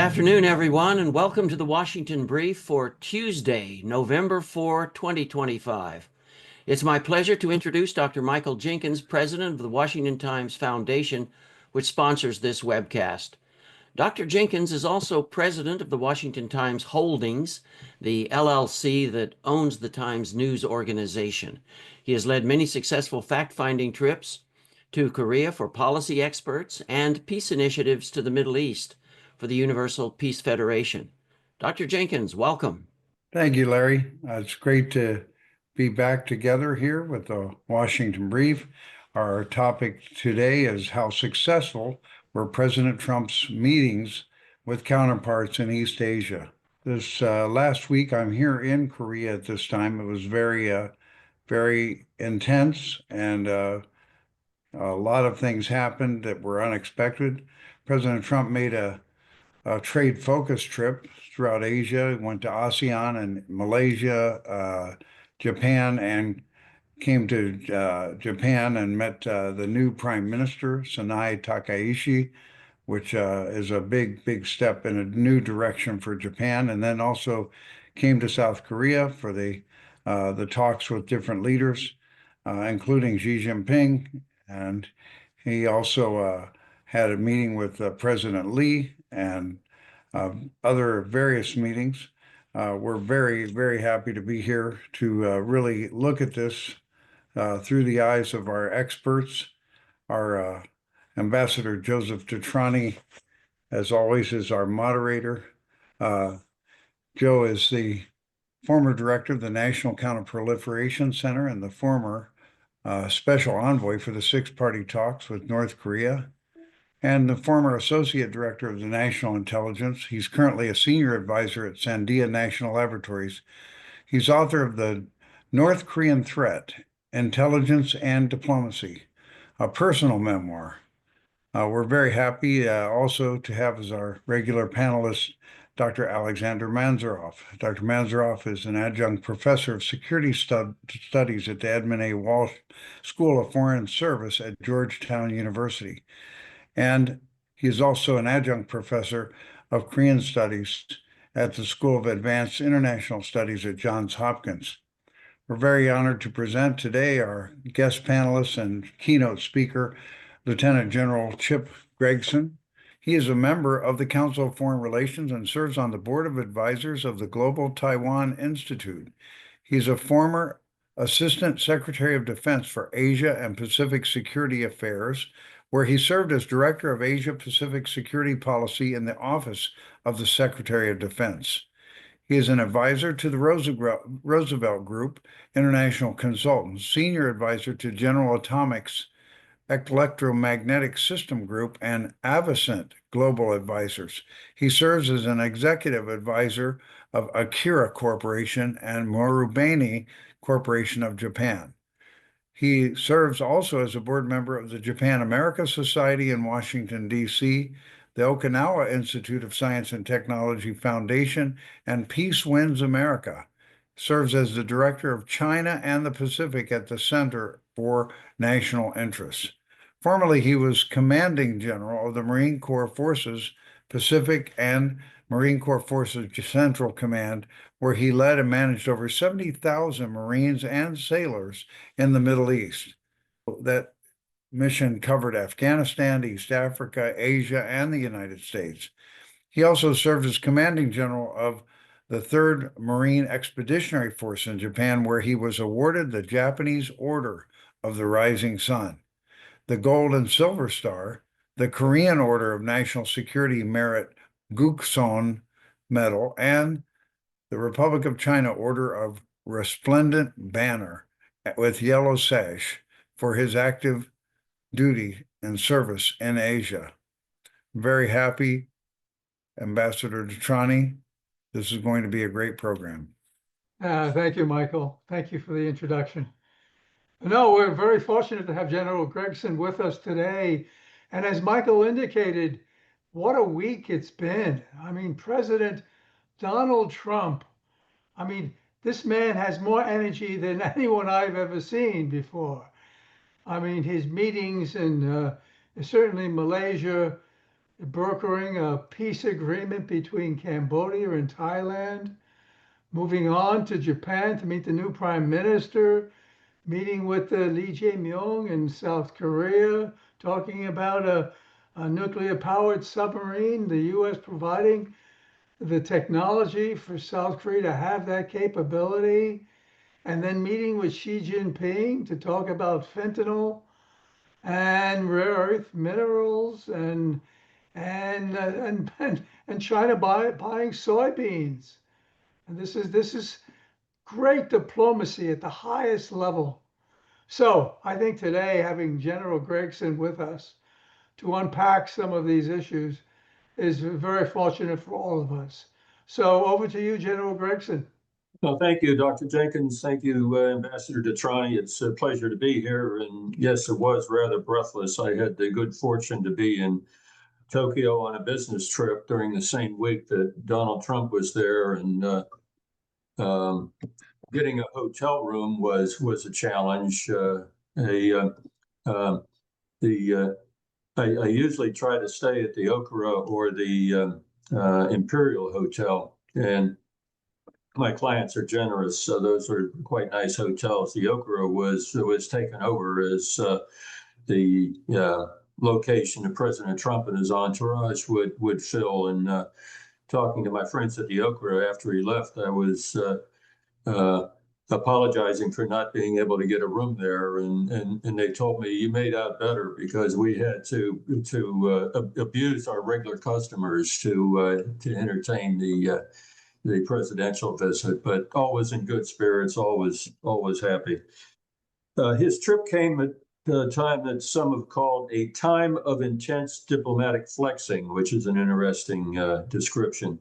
afternoon, everyone, and welcome to the Washington Brief for Tuesday, November 4, 2025. It's my pleasure to introduce Dr. Michael Jenkins, president of the Washington Times Foundation, which sponsors this webcast. Dr. Jenkins is also president of the Washington Times Holdings, the LLC that owns the Times News organization. He has led many successful fact-finding trips to Korea for policy experts and peace initiatives to the Middle East for the Universal Peace Federation. Dr. Jenkins, welcome. Thank you, Larry. It's great to be back together here with the Washington Brief. Our topic today is how successful were President Trump's meetings with counterparts in East Asia. This last week, I'm here in Korea at this time. It was very intense, and a lot of things happened that were unexpected. President Trump made a trade focus trip throughout Asia. He went to ASEAN and Malaysia, Japan, and came to Japan and met the new Prime Minister, Sanae Takaishi, which is a big step in a new direction for Japan. And then also came to South Korea for the talks with different leaders, including Xi Jin-Ping. And he also had a meeting with President Lee and other various meetings. We're very happy to be here to really look at this through the eyes of our experts. Our Ambassador Joseph DeTrani, as always, is our moderator. Joe is the former director of the National Counterproliferation Center and the former special envoy for the six-party talks with North Korea, and the former associate director of the National Intelligence. He's currently a senior advisor at Sandia National Laboratories. He's author of the North Korean Threat, Intelligence and Diplomacy, a personal memoir. We're very happy also to have as our regular panelist Dr. Alexandre Mansourov. Dr. Mansourov is an adjunct professor of security studies at the Edmund A. Walsh School of Foreign Service at Georgetown University. And he is also an adjunct professor of Korean Studies at the School of Advanced International Studies at Johns Hopkins. We're very honored to present today our guest panelist and keynote speaker, Lieutenant General Chip Gregson. He is a member of the Council of Foreign Relations and serves on the Board of Advisors of the Global Taiwan Institute. He's a former Assistant Secretary of Defense for Asia and Pacific Security Affairs, where he served as Director of Asia-Pacific Security Policy in the Office of the Secretary of Defense. He is an advisor to the Roosevelt Group, International Consultants, Senior Advisor to General Atomics Electromagnetic System Group, and Avocent Global Advisors. He serves as an executive advisor of Akira Corporation and Marubeni Corporation of Japan. He serves also as a board member of the Japan-America Society in Washington, D.C., the Okinawa Institute of Science and Technology Foundation, and Peace Wins America. Serves as the director of China and the Pacific at the Center for National Interests. Formerly, he was commanding general of the Marine Corps Forces Pacific and Marine Corps Forces Central Command, where he led and managed over 70,000 Marines and sailors in the Middle East. That mission covered Afghanistan, East Africa, Asia, and the United States. He also served as commanding general of the 3rd Marine Expeditionary Force in Japan, where he was awarded the Japanese Order of the Rising Sun, the Gold and Silver Star, the Korean Order of National Security Merit Gukseon Medal, and the Republic of China Order of Resplendent Banner with Yellow Sash for his active duty and service in Asia. Very happy, Ambassador DeTrani. This is going to be a great program. Thank you, Michael. Thank you for the introduction. No, we're very fortunate to have General Gregson with us today. And as Michael indicated, what a week it's been. I mean, President Donald Trump, I mean, this man has more energy than anyone I've ever seen before. I mean, his meetings in certainly Malaysia, brokering a peace agreement between Cambodia and Thailand, moving on to Japan to meet the new prime minister, meeting with Lee Jae-myung in South Korea, talking about a nuclear-powered submarine, the U.S. providing the technology for South Korea to have that capability, and then meeting with Xi Jinping to talk about fentanyl and rare earth minerals and China buying soybeans. And this is great diplomacy at the highest level. So I think today having General Gregson with us to unpack some of these issues is very fortunate for all of us. So over to you, General Gregson. Well, thank you, Dr. Jenkins. Thank you, Ambassador DeTrani. It's a pleasure to be here. And yes, it was rather breathless. I had the good fortune to be in Tokyo on a business trip during the same week that Donald Trump was there. And getting a hotel room was a challenge. I usually try to stay at the Okura or the Imperial Hotel, and my clients are generous, so those are quite nice hotels. The Okura was taken over as the location that President Trump and his entourage would fill. And talking to my friends at the Okura after he left, I was apologizing for not being able to get a room there, and they told me you made out better because we had to abuse our regular customers to entertain the presidential visit, but always in good spirits, always happy. His trip came at the time that some have called a time of intense diplomatic flexing, which is an interesting description.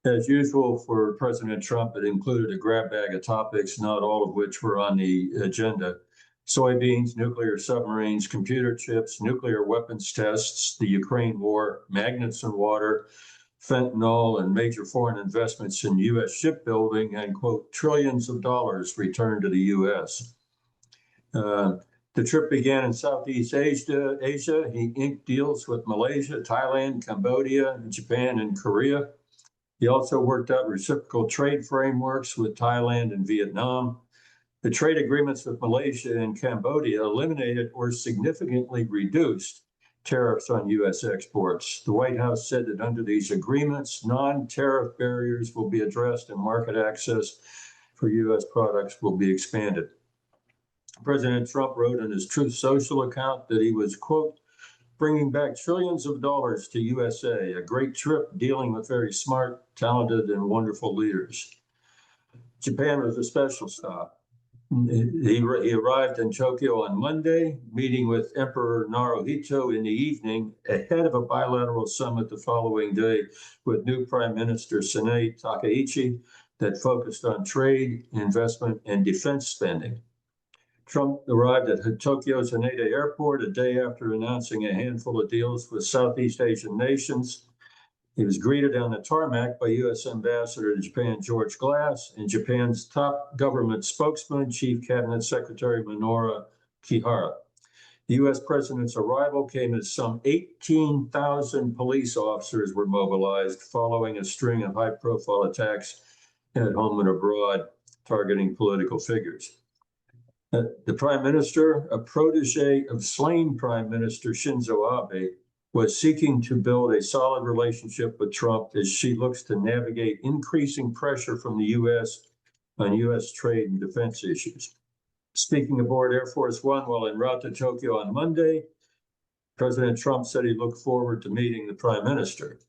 As usual for President Trump, it included a grab bag of topics, not all of which were on the agenda. Soybeans, nuclear submarines, computer chips, nuclear weapons tests, the Ukraine war, magnets in water, fentanyl, and major foreign investments in U.S. shipbuilding, and, quote, trillions of dollars returned to the U.S. The trip began in Southeast Asia. He inked deals with Malaysia, Thailand, Cambodia, Japan, and Korea. He also worked out reciprocal trade frameworks with Thailand and Vietnam. The trade agreements with Malaysia and Cambodia eliminated or significantly reduced tariffs on U.S. exports. The White House said that under these agreements, non-tariff barriers will be addressed and market access for U.S. products will be expanded. President Trump wrote in his Truth Social account that he was, quote, bringing back trillions of dollars to USA, a great trip dealing with very smart, talented, and wonderful leaders. Japan was a special stop. He arrived in Tokyo on Monday, meeting with Emperor Naruhito in the evening ahead of a bilateral summit the following day with new Prime Minister Sanae Takaichi that focused on trade, investment, and defense spending. Trump arrived at Tokyo's Haneda Airport a day after announcing a handful of deals with Southeast Asian nations. He was greeted on the tarmac by U.S. Ambassador to Japan, George Glass, and Japan's top government spokesman, Chief Cabinet Secretary Minoru Kihara. The U.S. president's arrival came as some 18,000 police officers were mobilized following a string of high-profile attacks at home and abroad targeting political figures. The prime minister, a protege of slain Prime Minister Shinzo Abe, was seeking to build a solid relationship with Trump as she looks to navigate increasing pressure from the U.S. on U.S. trade and defense issues. Speaking aboard Air Force One while en route to Tokyo on Monday, President Trump said he looked forward to meeting the prime minister.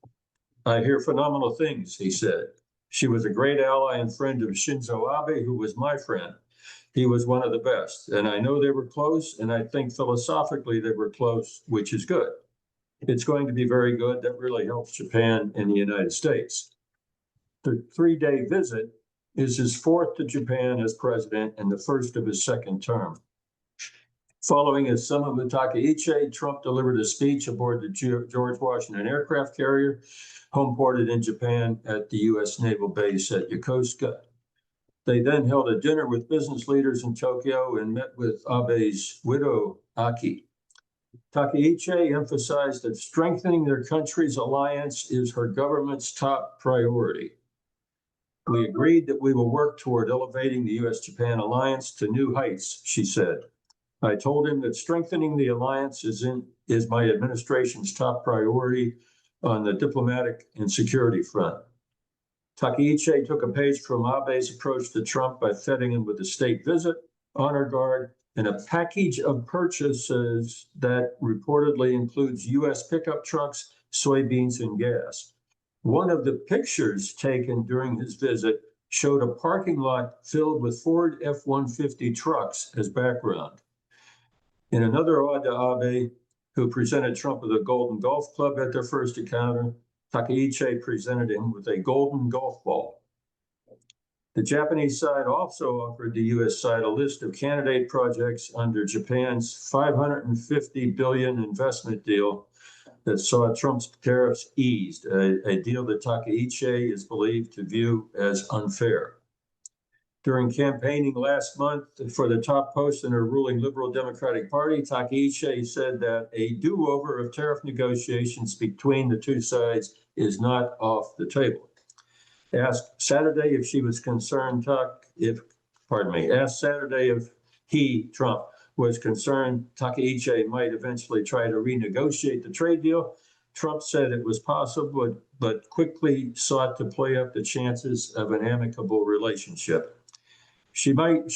I hear phenomenal things, he said. She was a great ally and friend of Shinzo Abe, who was my friend. He was one of the best, and I know they were close, and I think philosophically they were close, which is good. It's going to be very good. That really helps Japan and the United States. The 3-day visit is his fourth to Japan as president and the first of his second term. Following his summit with Takaichi, Trump delivered a speech aboard the George Washington aircraft carrier, homeported in Japan at the U.S. Naval Base at Yokosuka. They then held a dinner with business leaders in Tokyo and met with Abe's widow, Aki. Takaiche emphasized that strengthening their country's alliance is her government's top priority. We agreed that we will work toward elevating the U.S.-Japan alliance to new heights, she said. I told him that strengthening the alliance is my administration's top priority on the diplomatic and security front. Takaiche took a page from Abe's approach to Trump by feting him with a state visit, honor guard, and a package of purchases that reportedly includes U.S. pickup trucks, soybeans, and gas. One of the pictures taken during his visit showed a parking lot filled with Ford F-150 trucks as background. In another ode to Abe, who presented Trump with a golden golf club at their first encounter, Takaiche presented him with a golden golf ball. The Japanese side also offered the U.S. side a list of candidate projects under Japan's $550 billion investment deal that saw Trump's tariffs eased, a deal that Takaiche is believed to view as unfair. During campaigning last month for the top post in her ruling Liberal Democratic Party, Takaiche said that a do-over of tariff negotiations between the two sides is not off the table. Asked Saturday if she was concerned, asked Saturday if Trump, was concerned Takaiche might eventually try to renegotiate the trade deal. Trump said it was possible, but quickly sought to play up the chances of an amicable relationship. She might,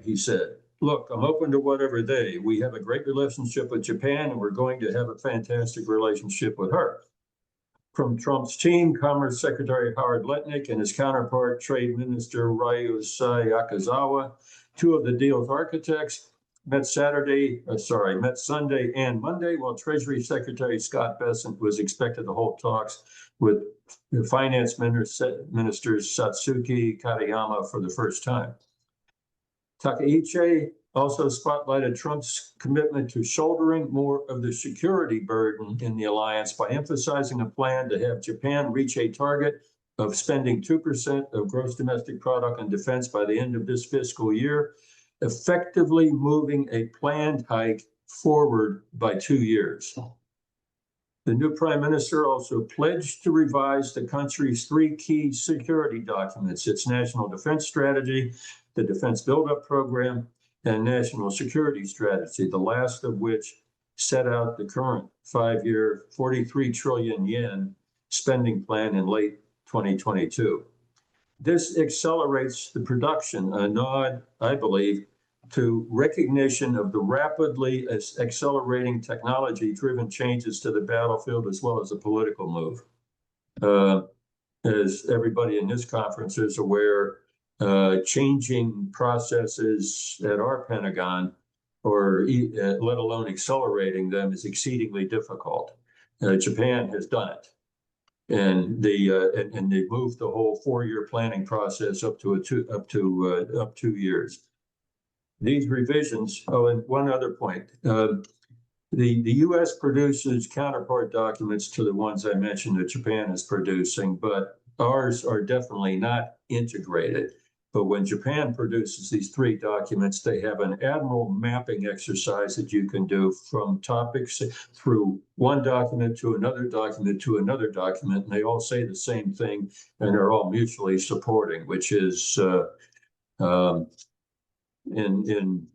he said. Look, I'm open to whatever we have a great relationship with Japan, and we're going to have a fantastic relationship with her. From Trump's team, Commerce Secretary Howard Lutnick and his counterpart, Trade Minister Ryusai Akazawa, two of the deal's architects, met Sunday and Monday, while Treasury Secretary Scott Bessent was expected to hold talks with the Finance Ministers Satsuki Katayama for the first time. Takaiche also spotlighted Trump's commitment to shouldering more of the security burden in the alliance by emphasizing a plan to have Japan reach a target of spending 2% of gross domestic product on defense by the end of this fiscal year, effectively moving a planned hike forward by 2 years. The new prime minister also pledged to revise the country's 3 key security documents, its national defense strategy, the defense buildup program, and national security strategy, the last of which set out the current 5-year 43 trillion yen spending plan in late 2022. This accelerates the production, a nod, I believe, to recognition of the rapidly accelerating technology-driven changes to the battlefield as well as a political move. As everybody in this conference is aware, changing processes at our Pentagon, or let alone accelerating them, is exceedingly difficult. Japan has done it, and they moved the whole 4-year planning process up to 2 years. These revisions. Oh, and one other point. The U.S. produces counterpart documents to the ones I mentioned that Japan is producing, but ours are definitely not integrated. But when Japan produces these 3 documents, they have an admirable mapping exercise that you can do from topics through one document to another document to another document, and they all say the same thing, and they're all mutually supporting, which is in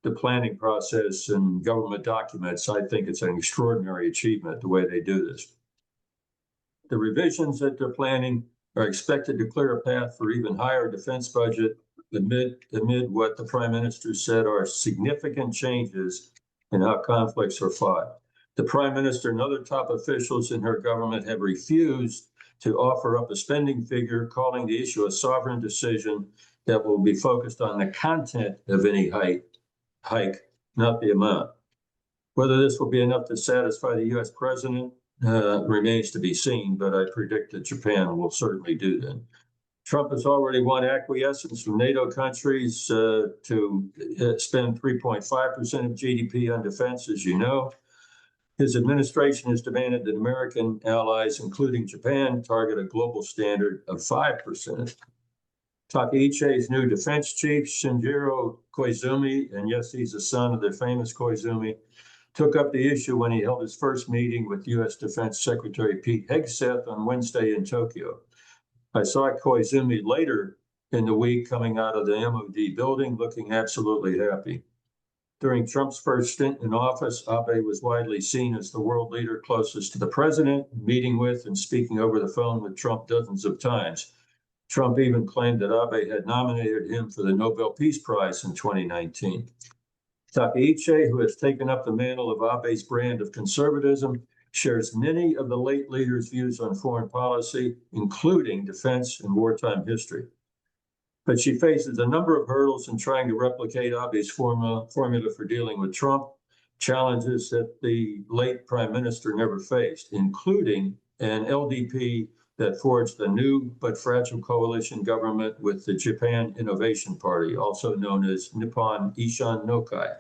the planning process and government documents. I think it's an extraordinary achievement the way they do this. The revisions that they're planning are expected to clear a path for even higher defense budget amid what the Prime Minister said are significant changes in how conflicts are fought. The Prime Minister and other top officials in her government have refused to offer up a spending figure, calling the issue a sovereign decision that will be focused on the content of any hike, not the amount. Whether this will be enough to satisfy the U.S. president remains to be seen, but I predict that Japan will certainly do that. Trump has already won acquiescence from NATO countries to spend 3.5% of GDP on defense, as you know. His administration has demanded that American allies, including Japan, target a global standard of 5%. Takaiche's new defense chief, Shinjiro Koizumi, and yes, he's the son of the famous Koizumi, took up the issue when he held his first meeting with U.S. Defense Secretary Pete Hegseth on Wednesday in Tokyo. I saw Koizumi later in the week coming out of the MOD building looking absolutely happy. During Trump's first stint in office, Abe was widely seen as the world leader closest to the president, meeting with and speaking over the phone with Trump dozens of times. Trump even claimed that Abe had nominated him for the Nobel Peace Prize in 2019. Takaichi, who has taken up the mantle of Abe's brand of conservatism, shares many of the late leader's views on foreign policy, including defense and wartime history. But she faces a number of hurdles in trying to replicate Abe's formula for dealing with Trump, challenges that the late prime minister never faced, including an LDP that forged a new but fragile coalition government with the Japan Innovation Party, also known as Nippon Ishin Nokai.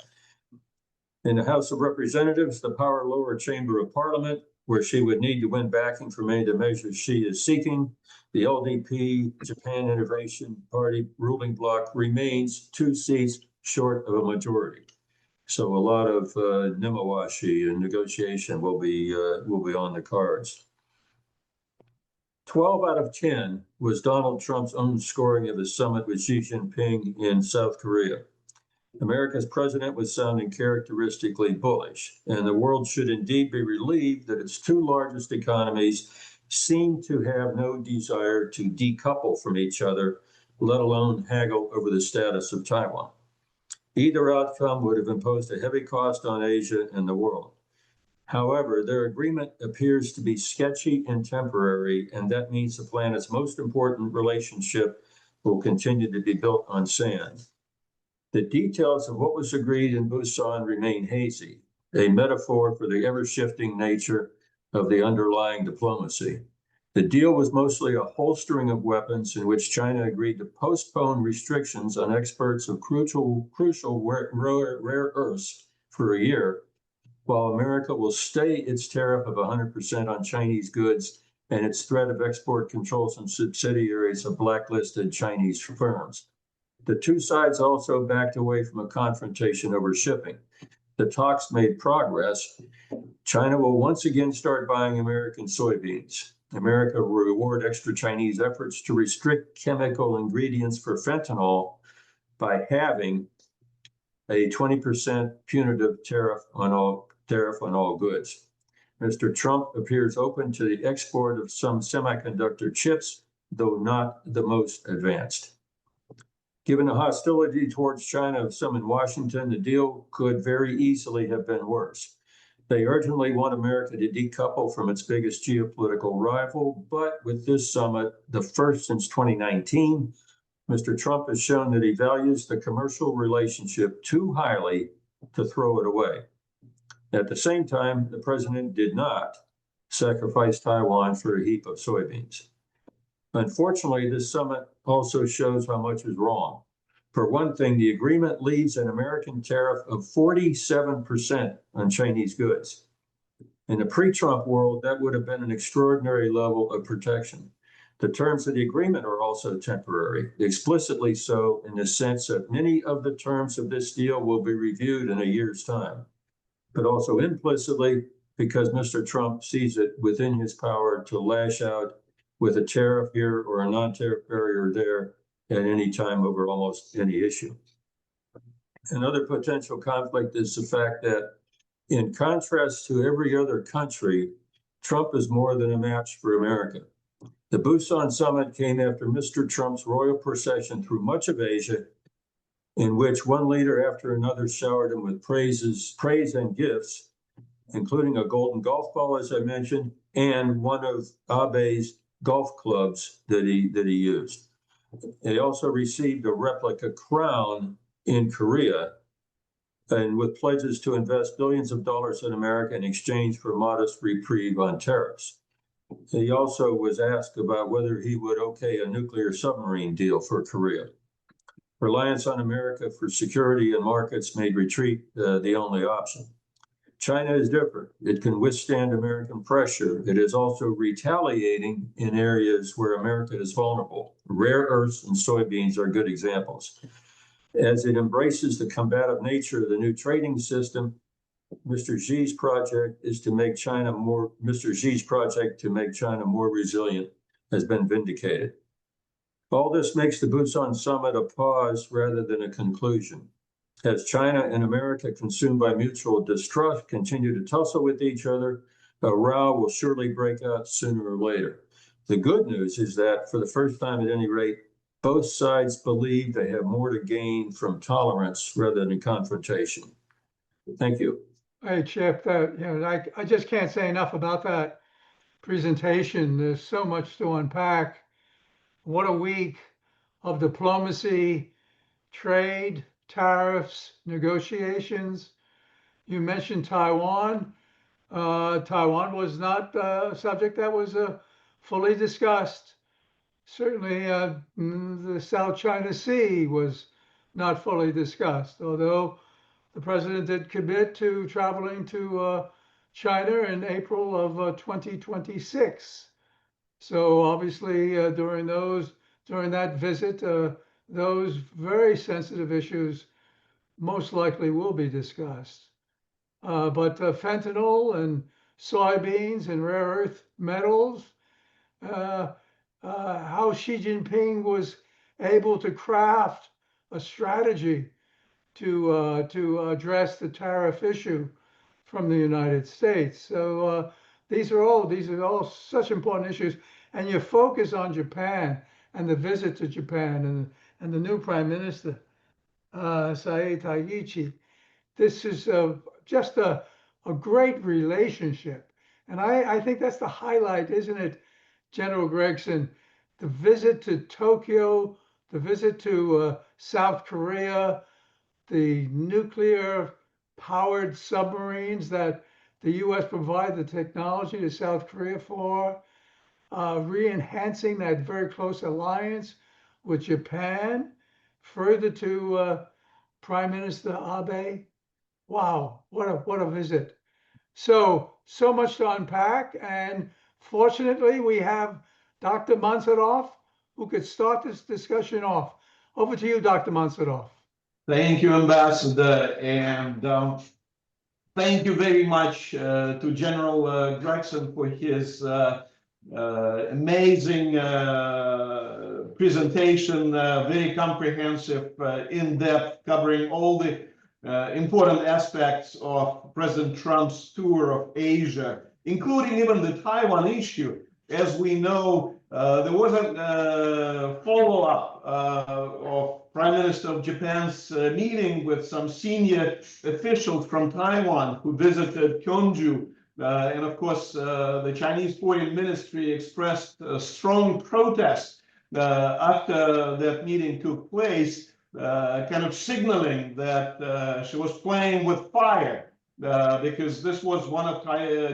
In the House of Representatives, the power lower chamber of parliament, where she would need to win backing for many of the measures she is seeking, the LDP, Japan Innovation Party ruling bloc remains 2 seats short of a majority. So a lot of nemawashi and negotiation will be on the cards. 12 out of 10 was Donald Trump's own scoring of his summit with Xi Jin-Ping in South Korea. America's president was sounding characteristically bullish, and the world should indeed be relieved that its 2 largest economies seem to have no desire to decouple from each other, let alone haggle over the status of Taiwan. Either outcome would have imposed a heavy cost on Asia and the world. However, their agreement appears to be sketchy and temporary, and that means the planet's most important relationship will continue to be built on sand. The details of what was agreed in Busan remain hazy, a metaphor for the ever-shifting nature of the underlying diplomacy. The deal was mostly a holstering of weapons in which China agreed to postpone restrictions on exports of crucial rare earths for a year, while America will stay its tariff of 100% on Chinese goods and its threat of export controls on subsidiaries of blacklisted Chinese firms. The 2 sides also backed away from a confrontation over shipping. The talks made progress. China will once again start buying American soybeans. America will reward extra Chinese efforts to restrict chemical ingredients for fentanyl by having a 20% punitive tariff on all goods. Mr. Trump appears open to the export of some semiconductor chips, though not the most advanced. Given the hostility towards China of some in Washington, the deal could very easily have been worse. They urgently want America to decouple from its biggest geopolitical rival, but with this summit, the first since 2019, Mr. Trump has shown that he values the commercial relationship too highly to throw it away. At the same time, the president did not sacrifice Taiwan for a heap of soybeans. Unfortunately, this summit also shows how much is wrong. For one thing, the agreement leaves an American tariff of 47% on Chinese goods. In the pre-Trump world, that would have been an extraordinary level of protection. The terms of the agreement are also temporary, explicitly so in the sense that many of the terms of this deal will be reviewed in a year's time, but also implicitly because Mr. Trump sees it within his power to lash out with a tariff here or a non-tariff barrier there at any time over almost any issue. Another potential conflict is the fact that, in contrast to every other country, Trump is more than a match for America. The Busan summit came after Mr. Trump's royal procession through much of Asia, in which one leader after another showered him with praise and gifts, including a golden golf ball, as I mentioned, and one of Abe's golf clubs that he used. He also received a replica crown in Korea, and with pledges to invest billions of dollars in America in exchange for modest reprieve on tariffs. He also was asked about whether he would okay a nuclear submarine deal for Korea. Reliance on America for security and markets made retreat the only option. China is different. It can withstand American pressure. It is also retaliating in areas where America is vulnerable. Rare earths and soybeans are good examples. As it embraces the combative nature of the new trading system, Mr. Xi's project to make China more resilient has been vindicated. All this makes the Busan summit a pause rather than a conclusion. As China and America, consumed by mutual distrust, continue to tussle with each other, a row will surely break out sooner or later. The good news is that, for the first time at any rate, both sides believe they have more to gain from tolerance rather than confrontation. Thank you. Hey, Chip, I just can't say enough about that presentation. There's so much to unpack. What a week of diplomacy, trade, tariffs, negotiations. You mentioned Taiwan. Taiwan was not a subject that was fully discussed. Certainly, the South China Sea was not fully discussed, although the president did commit to traveling to China in April of 2026. So obviously, during that visit, those very sensitive issues most likely will be discussed. But fentanyl and soybeans and rare earth metals, how Xi Jinping was able to craft a strategy to address the tariff issue from the United States. So these are all such important issues. And you focus on Japan and the visit to Japan and the new Prime Minister, Sae Taiichi. This is just a great relationship. And I think that's the highlight, isn't it, General Gregson? The visit to Tokyo, the visit to South Korea, the nuclear-powered submarines that the U.S. provide the technology to South Korea for, re-enhancing that very close alliance with Japan, further to Prime Minister Abe. Wow, what a visit. So much to unpack, and fortunately we have Dr. Mansourov, who could start this discussion off. Over to you, Dr. Mansourov. Thank you, Ambassador, and thank you very much to General Gregson for his amazing presentation, very comprehensive, in-depth, covering all the important aspects of President Trump's tour of Asia, including even the Taiwan issue. As we know, there was a follow-up of Prime Minister of Japan's meeting with some senior officials from Taiwan who visited Kyonju. And of course, the Chinese Foreign Ministry expressed a strong protest after that meeting took place, kind of signaling that she was playing with fire. Because this was one of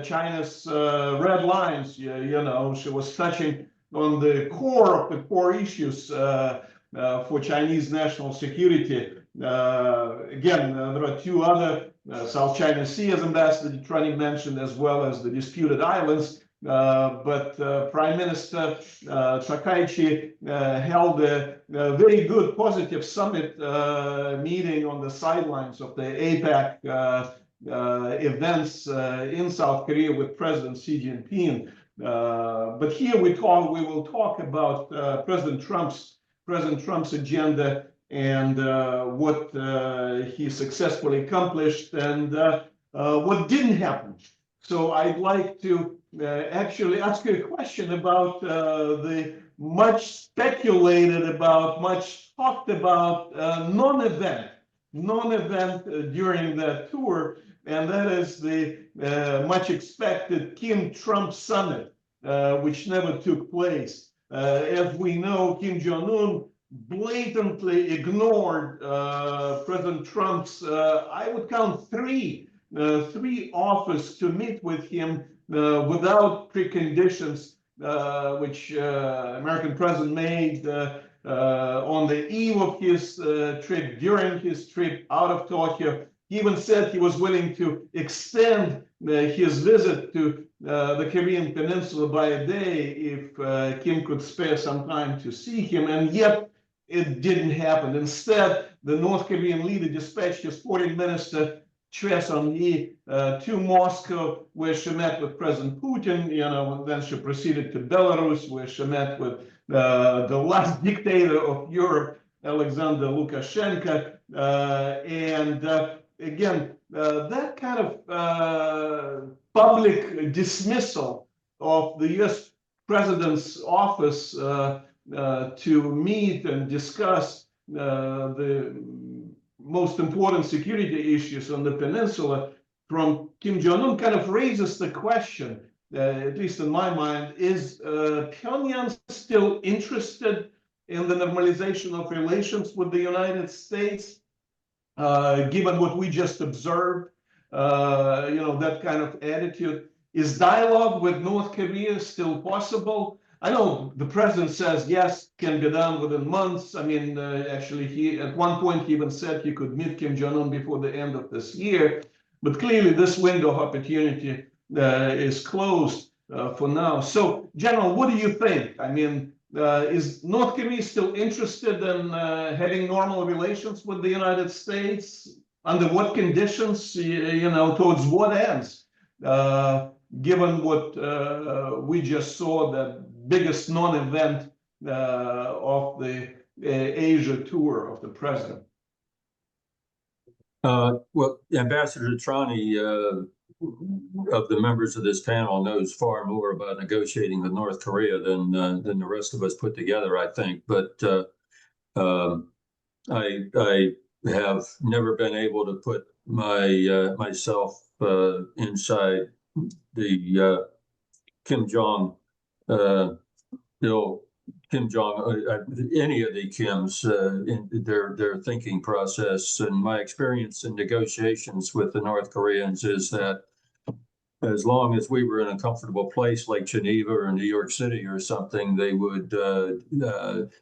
China's red lines. You know, she was touching on the core of the core issues for Chinese national security. Again, there are two other South China Sea, as Ambassador DeTrani mentioned, as well as the disputed islands. But Prime Minister Takaichi held a very good, positive summit meeting on the sidelines of the APEC events in South Korea with President Xi Jinping. But here we will talk about President Trump's agenda and what he successfully accomplished and what didn't happen. So I'd like to actually ask you a question about the much speculated about, much talked about non-event during that tour, and that is the much expected Kim-Trump summit, which never took place. As we know, Kim Jong-un blatantly ignored President Trump's, I would count three offers to meet with him without preconditions, which American president made on the eve of his trip, during his trip out of Tokyo. He even said he was willing to extend his visit to the Korean Peninsula by a day if Kim could spare some time to see him, and yet it didn't happen. Instead, the North Korean leader dispatched his foreign minister Chesony to Moscow, where she met with President Putin, and then she proceeded to Belarus, where she met with the last dictator of Europe, Alexander Lukashenko. Again, that kind of public dismissal of the US president's office to meet and discuss the most important security issues on the peninsula from Kim Jong-un kind of raises the question, at least in my mind, is Pyongyang still interested in the normalization of relations with the United States, given what we just observed, that kind of attitude? Is dialogue with North Korea still possible? I know the president says, yes, can be done within months. I mean, actually, he at one point he even said he could meet Kim Jong-un before the end of this year. But clearly, this window of opportunity is closed for now. So, General, what do you think? I mean, is North Korea still interested in having normal relations with the United States? Under what conditions, towards what ends? Given what we just saw, the biggest non-event of the Asia tour of the president. Well, Ambassador DeTrani, of the members of this panel, knows far more about negotiating with North Korea than the rest of us put together, I think. But I have never been able to put myself inside the Kim Jong, Kim Jong, any of the Kims in their thinking process. And my experience in negotiations with the North Koreans is that as long as we were in a comfortable place like Geneva or New York City or something, they would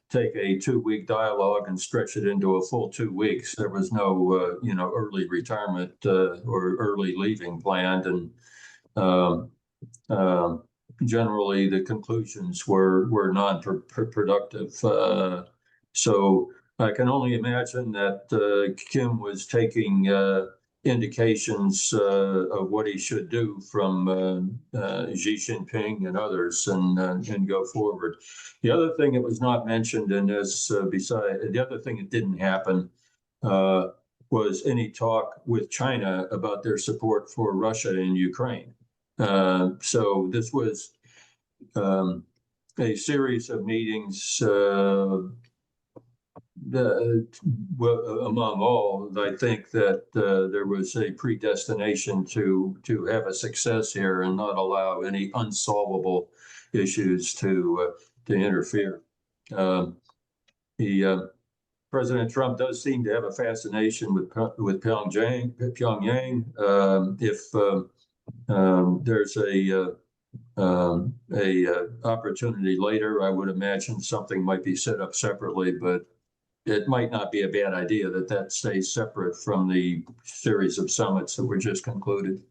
take a 2-week dialogue and stretch it into a full 2 weeks. There was no, early retirement or early leaving planned, and generally the conclusions were non-productive. So I can only imagine that Kim was taking indications of what he should do from Jin-Ping and others and go forward. The other thing that was not mentioned in this, the other thing that didn't happen was any talk with China about their support for Russia and Ukraine. So this was a series of meetings among all. I think that there was a predestination to have a success here and not allow any unsolvable issues to interfere. President Trump does seem to have a fascination with Pyongyang. If there's a opportunity later, I would imagine something might be set up separately, but it might not be a bad idea that stays separate from the series of summits that were just concluded.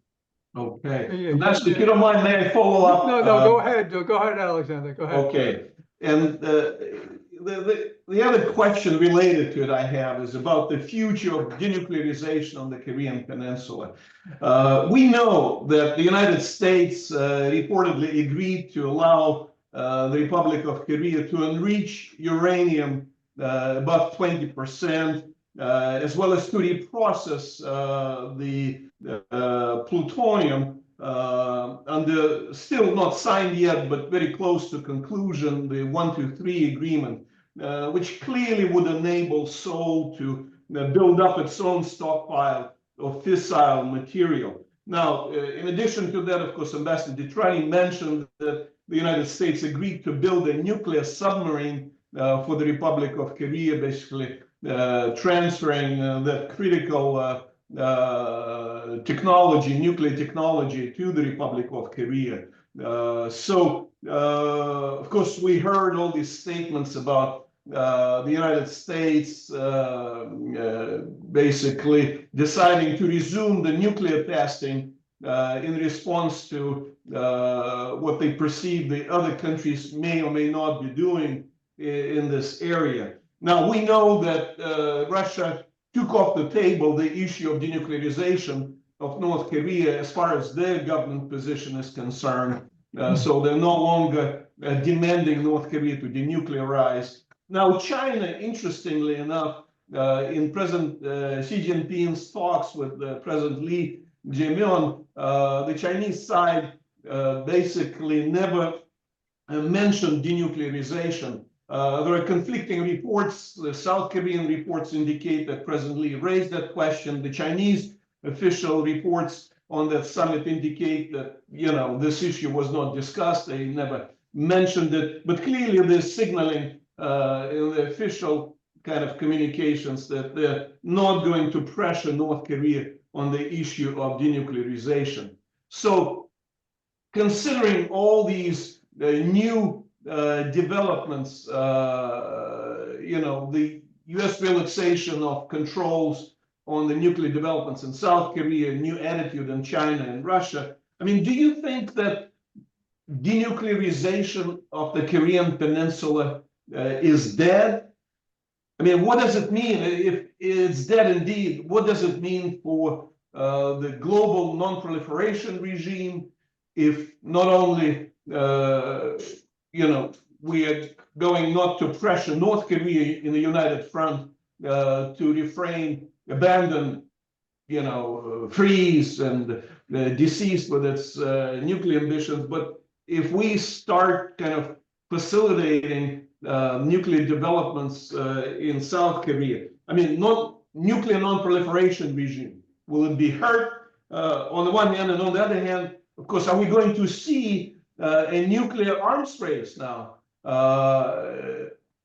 Okay. If you don't mind, may I follow up? No, go ahead. Go ahead, Alexander. Go ahead. Okay. And the other question related to it I have is about the future of denuclearization on the Korean Peninsula. We know that the United States reportedly agreed to allow the Republic of Korea to enrich uranium above 20%, as well as to reprocess the plutonium under still not signed yet, but very close to conclusion, the 123 agreement, which clearly would enable Seoul to build up its own stockpile of fissile material. Now, in addition to that, of course, Ambassador DeTrani mentioned that the United States agreed to build a nuclear submarine for the Republic of Korea, basically transferring that critical technology, nuclear technology, to the Republic of Korea. Of course, we heard all these statements about the United States basically deciding to resume the nuclear testing in response to what they perceive the other countries may or may not be doing in this area. Now, we know that Russia took off the table the issue of denuclearization of North Korea as far as their government position is concerned. So they're no longer demanding North Korea to denuclearize. Now, China, interestingly enough, in President Xi Jinping's talks with President Li Jae-myung, the Chinese side basically never mentioned denuclearization. There are conflicting reports. The South Korean reports indicate that President Lee raised that question. The Chinese official reports on that summit indicate that, this issue was not discussed. They never mentioned it. But clearly there's signaling in the official kind of communications that they're not going to pressure North Korea on the issue of denuclearization. So considering all these new developments, the U.S. relaxation of controls on the nuclear developments in South Korea, new attitude in China and Russia. I mean, do you think that denuclearization of the Korean Peninsula is dead? I mean, what does it mean if it's dead indeed? What does it mean for the global non-proliferation regime? If not only we are going not to pressure North Korea in the united front to refrain, abandon, freeze and decease with its nuclear ambitions, but if we start kind of facilitating nuclear developments in South Korea, I mean, nuclear non-proliferation regime, will it be hurt on the one hand, and on the other hand, of course, are we going to see a nuclear arms race now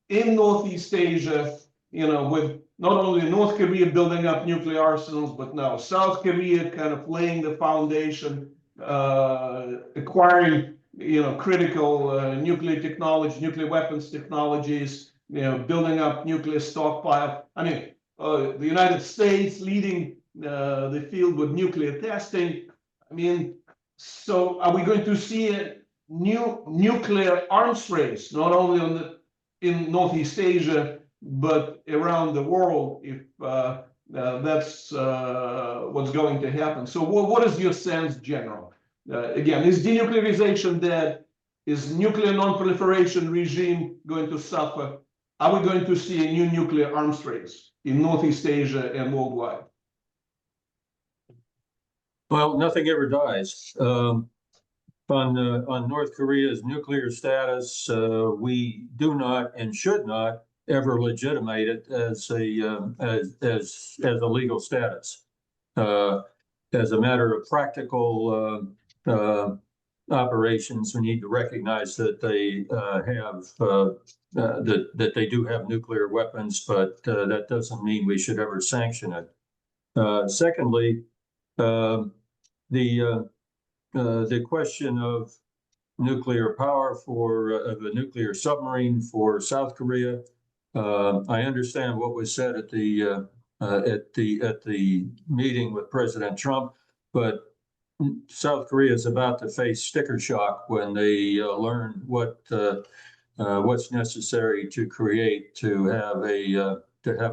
in Northeast Asia, with not only North Korea building up nuclear arsenals, but now South Korea kind of laying the foundation, acquiring, critical nuclear technology, nuclear weapons technologies, building up nuclear stockpile. I mean, the United States leading the field with nuclear testing. I mean, so are we going to see a new nuclear arms race, not only in Northeast Asia, but around the world, if that's what's going to happen? So what is your sense, General? Again, is denuclearization dead? Is nuclear non-proliferation regime going to suffer? Are we going to see a new nuclear arms race in Northeast Asia and worldwide? Well, nothing ever dies. On North Korea's nuclear status, we do not and should not ever legitimate it as a legal status. As a matter of practical operations, we need to recognize that they that they do have nuclear weapons, but that doesn't mean we should ever sanction it. Secondly, the question of nuclear power of a nuclear submarine for South Korea. I understand what was said at the meeting with President Trump, but South Korea is about to face sticker shock when they learn what's necessary to have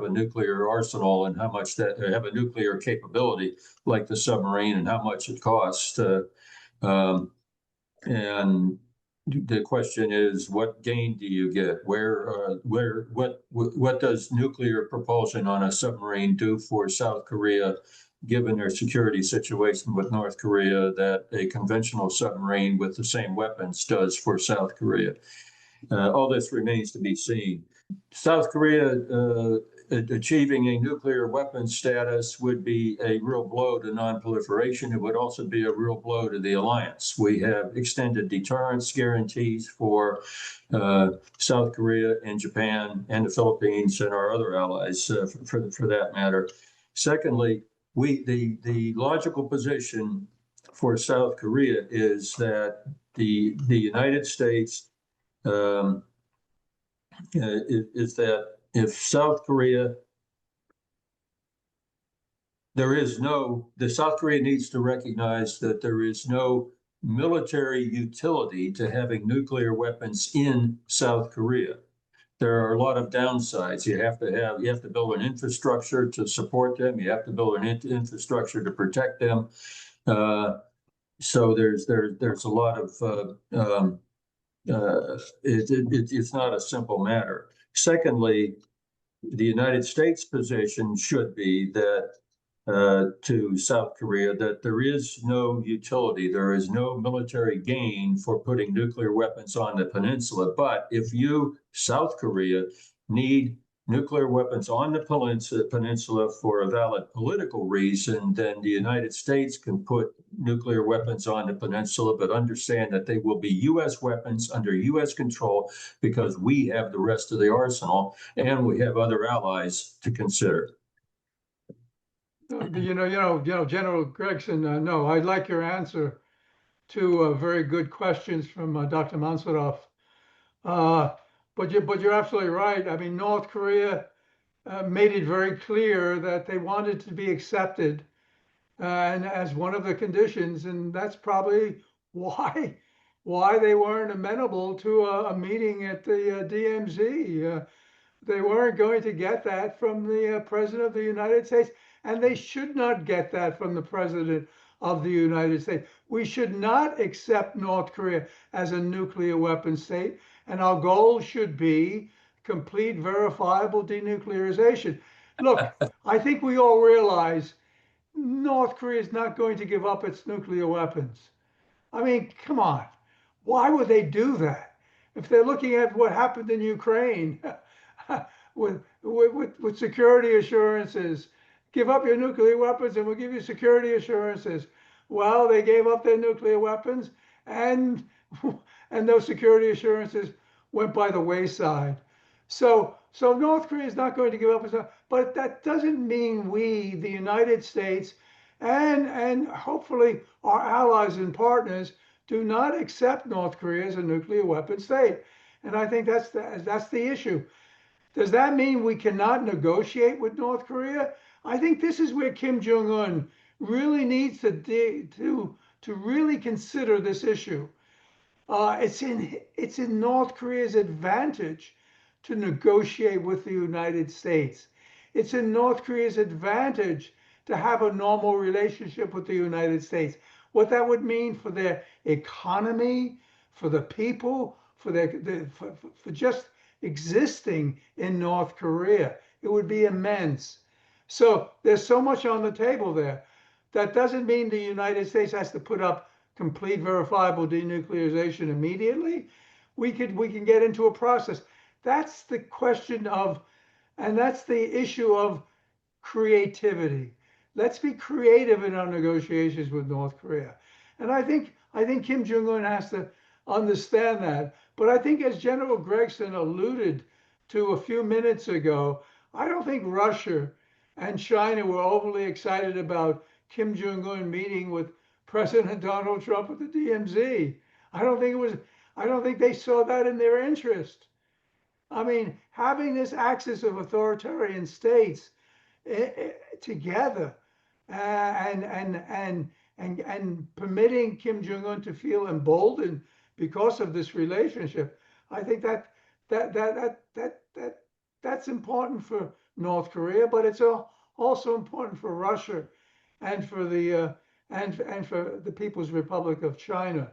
a nuclear arsenal and how much that have a nuclear capability like the submarine and how much it costs. And the question is, what gain do you get? What does nuclear propulsion on a submarine do for South Korea, given their security situation with North Korea, that a conventional submarine with the same weapons does for South Korea? All this remains to be seen. South Korea achieving a nuclear weapons status would be a real blow to non-proliferation. It would also be a real blow to the alliance. We have extended deterrence guarantees for South Korea and Japan and the Philippines and our other allies, for that matter. Secondly, the logical position for South Korea is that the United States is that if South Korea, South Korea needs to recognize that there is no military utility to having nuclear weapons in South Korea. there are a lot of downsides. You have to build an infrastructure to support them. You have to build an infrastructure to protect them. So there's a lot of it's not a simple matter. Secondly, the United States position should be that to South Korea that there is no utility, there is no military gain for putting nuclear weapons on the peninsula. But if you, South Korea, need nuclear weapons on the peninsula for a valid political reason, then the United States can put nuclear weapons on the peninsula, but understand that they will be U.S. weapons under U.S. control because we have the rest of the arsenal and we have other allies to consider. General Gregson, no, I like your answer to very good questions from Dr. Mansourov. But you're absolutely right. I mean, North Korea made it very clear that they wanted to be accepted and as one of the conditions, and that's probably why they weren't amenable to a meeting at the DMZ. They weren't going to get that from the President of the United States, and they should not get that from the President of the United States. We should not accept North Korea as a nuclear weapon state, and our goal should be complete, verifiable denuclearization. Look, I think we all realize North Korea is not going to give up its nuclear weapons. I mean, come on. Why would they do that? If they're looking at what happened in Ukraine, with security assurances, give up your nuclear weapons and we'll give you security assurances. Well, they gave up their nuclear weapons and those security assurances went by the wayside. So North Korea is not going to give up, but that doesn't mean we, the United States, and hopefully our allies and partners, do not accept North Korea as a nuclear weapon state. And I think that's the issue. Does that mean we cannot negotiate with North Korea? I think this is where Kim Jong-un really needs to really consider this issue. It's in North Korea's advantage to negotiate with the United States. It's in North Korea's advantage to have a normal relationship with the United States. What that would mean for their economy, for the people, for just existing in North Korea, it would be immense. So there's so much on the table there. That doesn't mean the United States has to put up complete verifiable denuclearization immediately. We can get into a process. That's the question of, and that's the issue of creativity. Let's be creative in our negotiations with North Korea. And I think Kim Jong-un has to understand that. But I think, as General Gregson alluded to a few minutes ago, I don't think Russia and China were overly excited about Kim Jong-un meeting with President Donald Trump at the DMZ. I don't think they saw that in their interest. I mean, having this axis of authoritarian states together and permitting Kim Jong-un to feel emboldened because of this relationship, I think that's important for North Korea, but it's also important for Russia and for the People's Republic of China.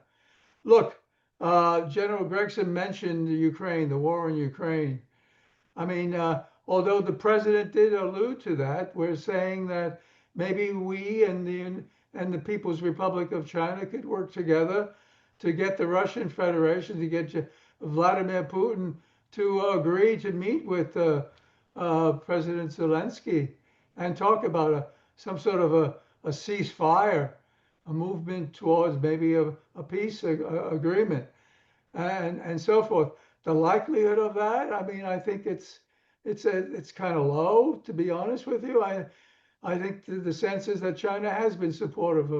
Look, General Gregson mentioned Ukraine, the war in Ukraine. I mean, although the president did allude to that, we're saying that maybe we and the People's Republic of China could work together to get the Russian Federation, to get Vladimir Putin to agree to meet with President Zelensky and talk about some sort of a ceasefire, a movement towards maybe a peace agreement, and so forth. The likelihood of that, I mean, I think it's kind of low, to be honest with you. I think the sense is that China has been supportive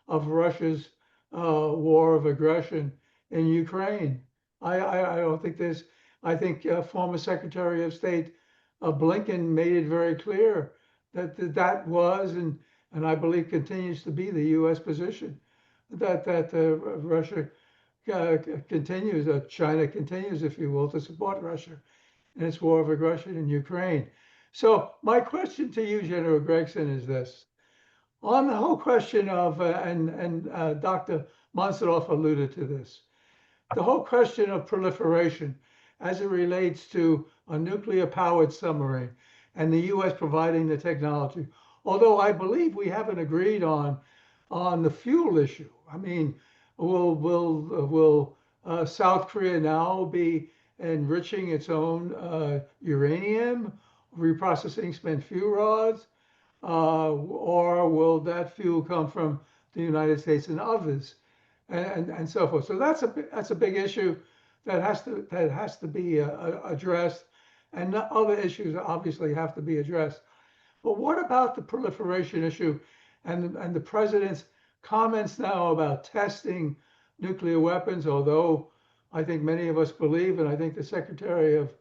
of Russia's war of aggression in Ukraine. I don't think there's. I think former Secretary of State Blinken made it very clear that was and I believe continues to be the U.S. position, that Russia continues, China continues, if you will, to support Russia in its war of aggression in Ukraine. So my question to you, General Gregson, is this. On the whole question of, Dr. Mansourov alluded to this, the whole question of proliferation as it relates to a nuclear-powered submarine and the U.S. providing the technology, although I believe we haven't agreed on the fuel issue. I mean, will South Korea now be enriching its own uranium, reprocessing spent fuel rods, or will that fuel come from the United States and others, and so forth? So that's a big issue that has to be addressed, and other issues obviously have to be addressed. But what about the proliferation issue and the president's comments now about testing nuclear weapons? Although I think many of us believe, and I think the Secretary of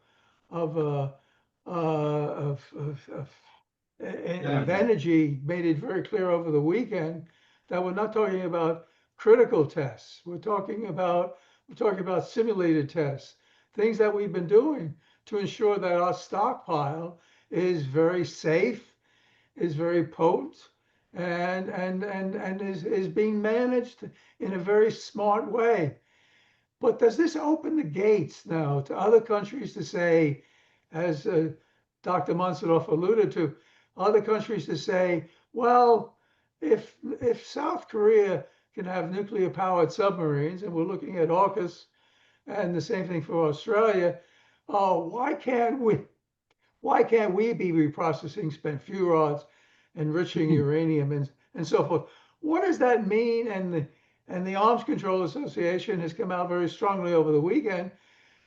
Energy made it very clear over the weekend that we're not talking about critical tests. We're talking about simulated tests, things that we've been doing to ensure that our stockpile is very safe, is very potent, and is being managed in a very smart way. But does this open the gates now to other countries to say, as Dr. Mansourov alluded to, other countries to say, well, if South Korea can have nuclear-powered submarines, and we're looking at AUKUS, and the same thing for Australia, why can't we be reprocessing spent fuel rods, enriching uranium, and so forth? What does that mean? And the Arms Control Association has come out very strongly over the weekend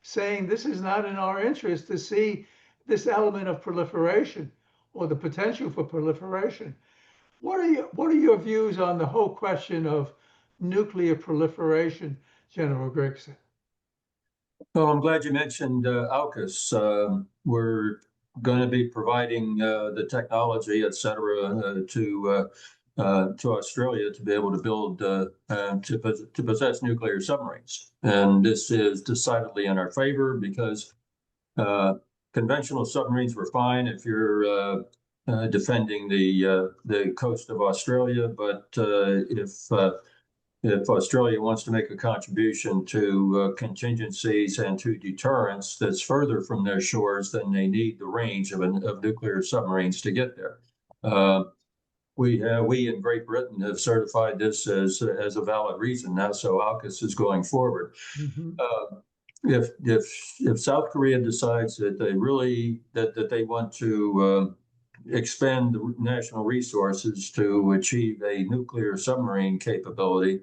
saying this is not in our interest to see this element of proliferation or the potential for proliferation. What are your views on the whole question of nuclear proliferation, General Gregson? Well, I'm glad you mentioned AUKUS. We're going to be providing the technology, et cetera, to Australia to be able to build, to possess nuclear submarines. And this is decidedly in our favor because conventional submarines were fine if you're defending the coast of Australia, but if Australia wants to make a contribution to contingencies and to deterrence that's further from their shores, then they need the range of nuclear submarines to get there. We in Great Britain have certified this as a valid reason now, so AUKUS is going forward. Mm-hmm. If South Korea decides that they want to expend the national resources to achieve a nuclear submarine capability,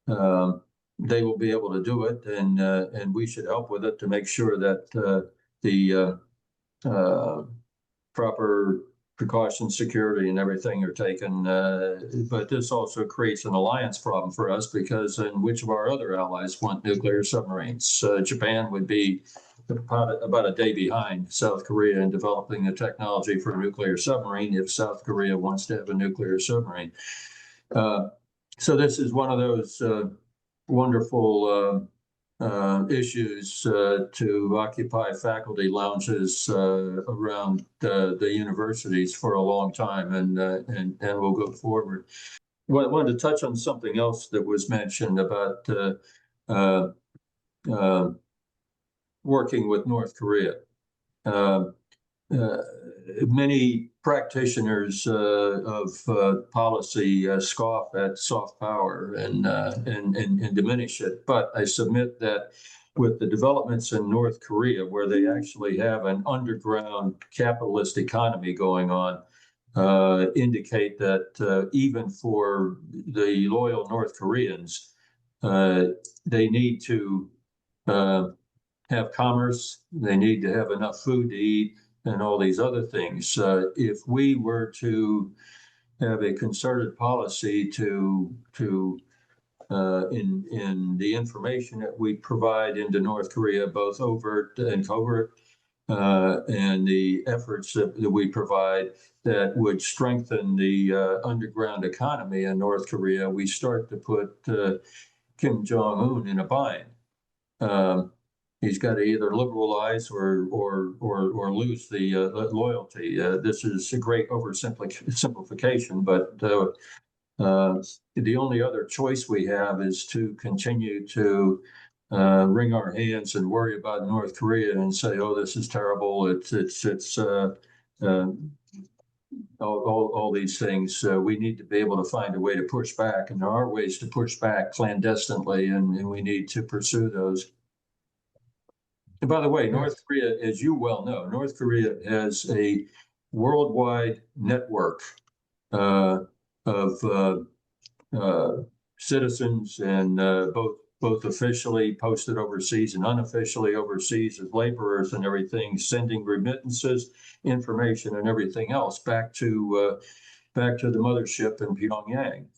they will be able to do it, and we should help with it to make sure that the proper precautions, security, and everything are taken. But this also creates an alliance problem for us because which of our other allies want nuclear submarines? Japan would be about a day behind South Korea in developing the technology for a nuclear submarine if South Korea wants to have a nuclear submarine. So this is one of those wonderful issues to occupy faculty lounges around the universities for a long time, and we'll go forward. Well, I wanted to touch on something else that was mentioned about working with North Korea. Many practitioners of policy scoff at soft power and diminish it. But I submit that with the developments in North Korea, where they actually have an underground capitalist economy going on, indicate that even for the loyal North Koreans, they need to have commerce, they need to have enough food to eat, and all these other things. If we were to have a concerted policy in the information that we provide into North Korea, both overt and covert, and the efforts that we provide that would strengthen the underground economy in North Korea, we start to put Kim Jong-un in a bind. He's got to either liberalize or lose the loyalty. This is a great oversimplification, but the only other choice we have is to continue to wring our hands and worry about North Korea and say, "Oh, this is terrible." It's all these things. We need to be able to find a way to push back, and there are ways to push back clandestinely, and we need to pursue those. And by the way, North Korea, as you well know, North Korea has a worldwide network of citizens, and both officially posted overseas and unofficially overseas as laborers and everything, sending remittances, information, and everything else back to the mothership in Pyongyang.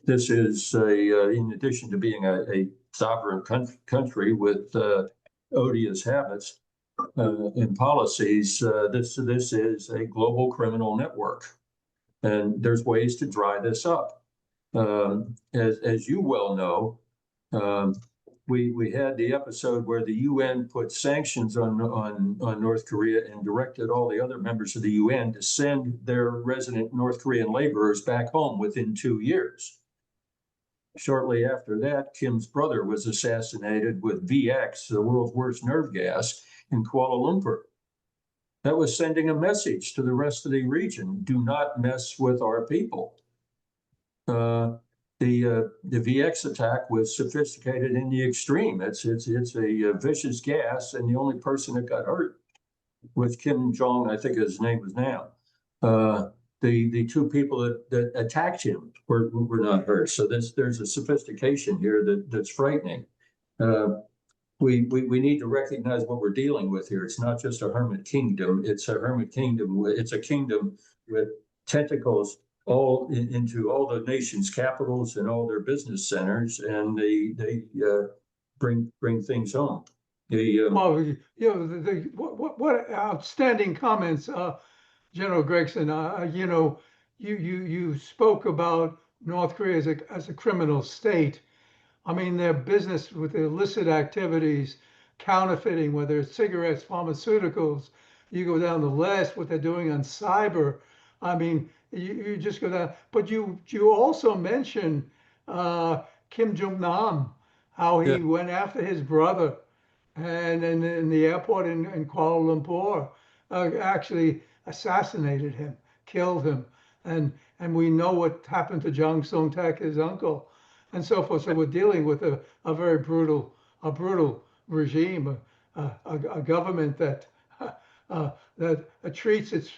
This is in addition to being a sovereign country with odious habits and policies, this is a global criminal network, and there's ways to dry this up. As you well know, we had the episode where the UN put sanctions on North Korea and directed all the other members of the UN to send their resident North Korean laborers back home within 2 years. Shortly after that, Kim's brother was assassinated with VX, the world's worst nerve gas, in Kuala Lumpur. That was sending a message to the rest of the region: do not mess with our people. The VX attack was sophisticated in the extreme. It's a vicious gas, and the only person that got hurt was Kim Jong, I think his name was now. The two people that attacked him were not hurt. So there's a sophistication here that's frightening. We need to recognize what we're dealing with here. It's not just a hermit kingdom. It's a hermit kingdom. It's a kingdom with tentacles all into all the nation's capitals and all their business centers, and they bring things home. Well, what outstanding comments, General Gregson. You spoke about North Korea as a criminal state. I mean, their business with illicit activities, counterfeiting, whether it's cigarettes, pharmaceuticals, you go down the list, what they're doing on cyber. I mean, you just go down. But you also mentioned Kim Jong-nam, how he went after his brother, and in the airport in Kuala Lumpur, actually assassinated him, killed him, and we know what happened to Jang Song-tak, his uncle, and so forth. So we're dealing with a very brutal regime, a government that treats its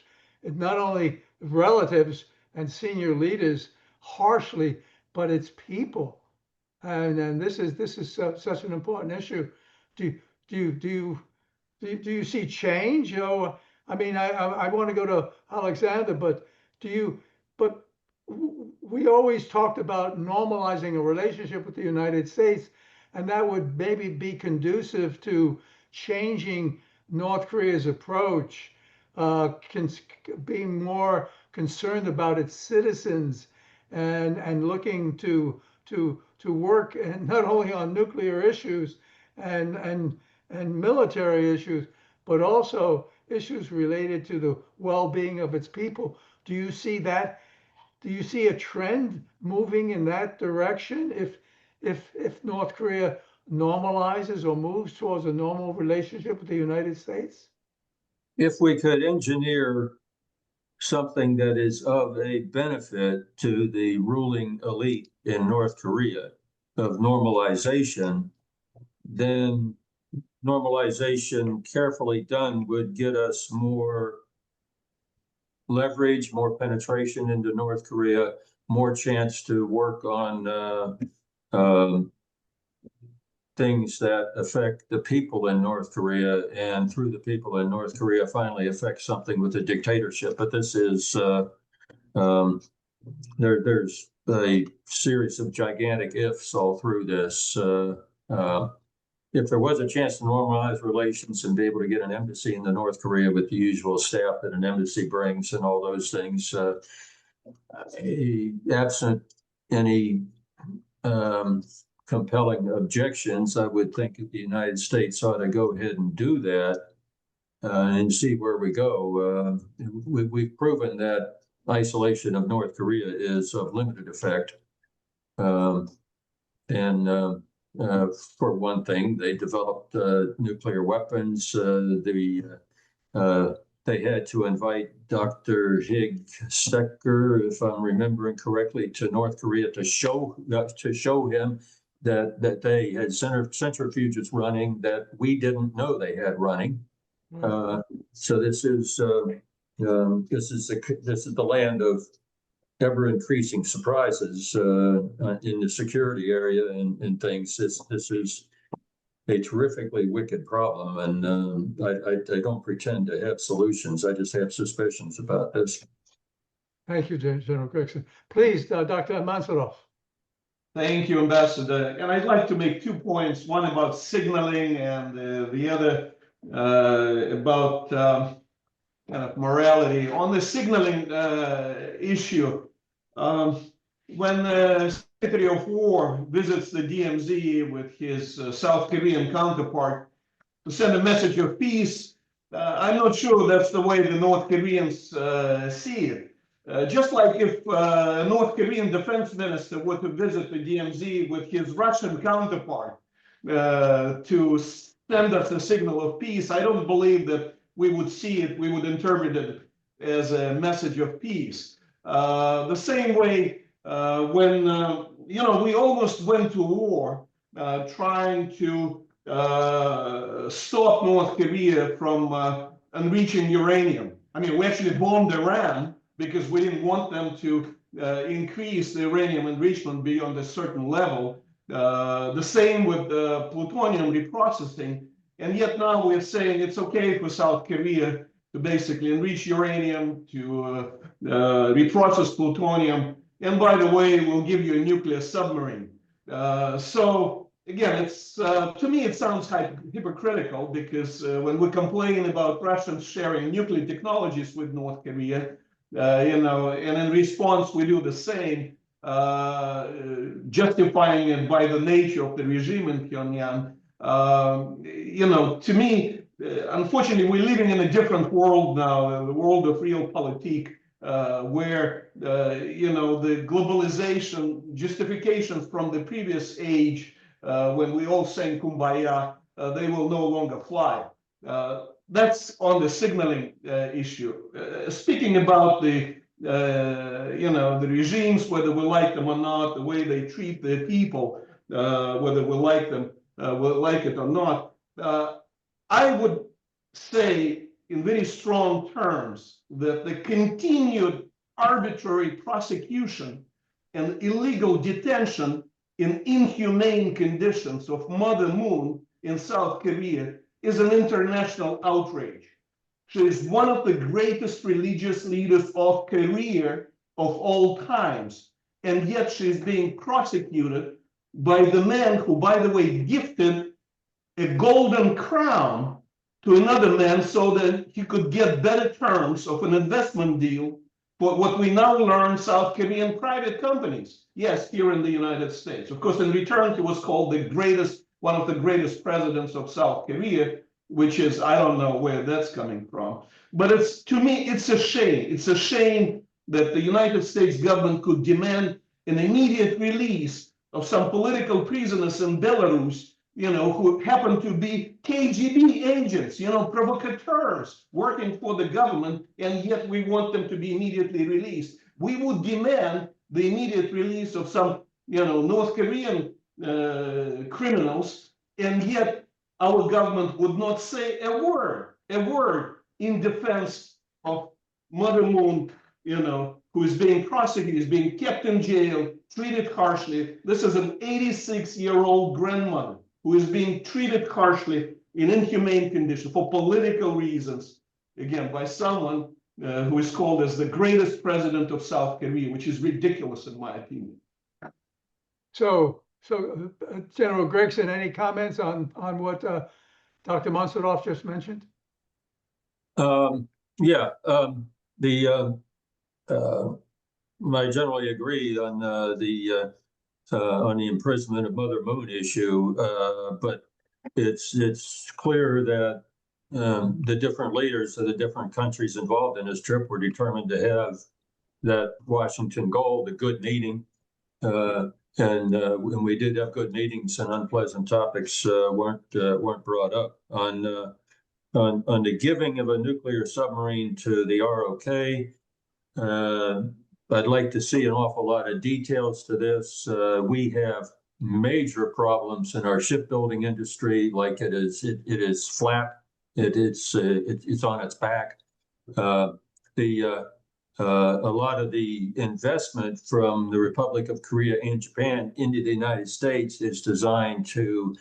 not only relatives and senior leaders harshly, but its people. And this is such an important issue. Do you see change? I mean, I want to go to Alexander, but we always talked about normalizing a relationship with the United States, and that would maybe be conducive to changing North Korea's approach, being more concerned about its citizens, and looking to work, and not only on nuclear issues and military issues, but also issues related to the well-being of its people. Do you see that? Do you see a trend moving in that direction if North Korea normalizes or moves towards a normal relationship with the United States? If we could engineer something that is of a benefit to the ruling elite in North Korea of normalization, then normalization carefully done would get us more leverage, more penetration into North Korea, more chance to work on things that affect the people in North Korea, and through the people in North Korea finally affect something with the dictatorship. But this is there's a series of gigantic ifs all through this. If there was a chance to normalize relations and be able to get an embassy in the North Korea with the usual staff that an embassy brings and all those things, absent any compelling objections, I would think that the United States ought to go ahead and do that and see where we go. We've proven that isolation of North Korea is of limited effect. For one thing, they developed nuclear weapons. They had to invite Dr. Hig Stecker, if I'm remembering correctly, to North Korea to show him that they had centrifuges running that we didn't know they had running. So this is the land of ever increasing surprises in the security area and things. This is a terrifically wicked problem, and I don't pretend to have solutions. I just have suspicions about this. Thank you, General Gregson. Please, Dr. Mansourov. Thank you, Ambassador. And I'd like to make 2 points, one about signaling and the other about kind of morality. On the signaling issue, when the Secretary of War visits the DMZ with his South Korean counterpart to send a message of peace, I'm not sure that's the way the North Koreans see it. Just like if a North Korean defense minister were to visit the DMZ with his Russian counterpart to send us a signal of peace, I don't believe that we would see it, we would interpret it as a message of peace. The same way when, we almost went to war trying to stop North Korea from enriching uranium. I mean, we actually bombed Iran because we didn't want them to increase the uranium enrichment beyond a certain level. The same with plutonium reprocessing. And yet now we're saying it's okay for South Korea to basically enrich uranium, to reprocess plutonium. And by the way, we'll give you a nuclear submarine. So again, it's to me, it sounds hypocritical because when we complain about Russians sharing nuclear technologies with North Korea, and in response, we do the same, justifying it by the nature of the regime in Pyongyang. To me, unfortunately, we're living in a different world now, the world of realpolitik, where, the globalization justifications from the previous age, when we all sang Kumbaya, they will no longer fly. That's on the signaling issue. Speaking about the regimes, whether we like them or not, the way they treat their people, whether we like them, we like it or not, I would say in very strong terms that the continued arbitrary prosecution and illegal detention in inhumane conditions of Mother Moon in South Korea is an international outrage. She is one of the greatest religious leaders of Korea of all times, and yet she is being prosecuted by the man who, by the way, gifted a golden crown to another man so that he could get better terms of an investment deal for what we now learn South Korean private companies. Yes, here in the United States. Of course, in return, he was called one of the greatest presidents of South Korea, which is, I don't know where that's coming from. But to me, it's a shame. It's a shame that the United States government could demand an immediate release of some political prisoners in Belarus, who happen to be KGB agents, provocateurs working for the government, and yet we want them to be immediately released. We would demand the immediate release of some, North Korean criminals, and yet our government would not say a word in defense of Mother Moon, who is being prosecuted, is being kept in jail, treated harshly. This is an 86-year-old grandmother who is being treated harshly in inhumane conditions for political reasons, again, by someone who is called as the greatest president of South Korea, which is ridiculous in my opinion. So General Gregson, any comments on what Dr. Mansourov just mentioned? I generally agree on on the imprisonment of Mother Moon issue, but it's clear that the different leaders of the different countries involved in this trip were determined to have that Washington goal, the good meeting. And we did have good meetings, and unpleasant topics weren't brought up. On the giving of a nuclear submarine to the ROK, I'd like to see an awful lot of details to this. We have major problems in our shipbuilding industry. Like it is flat. It's on its back. A lot of the investment from the Republic of Korea and Japan into the United States is designed to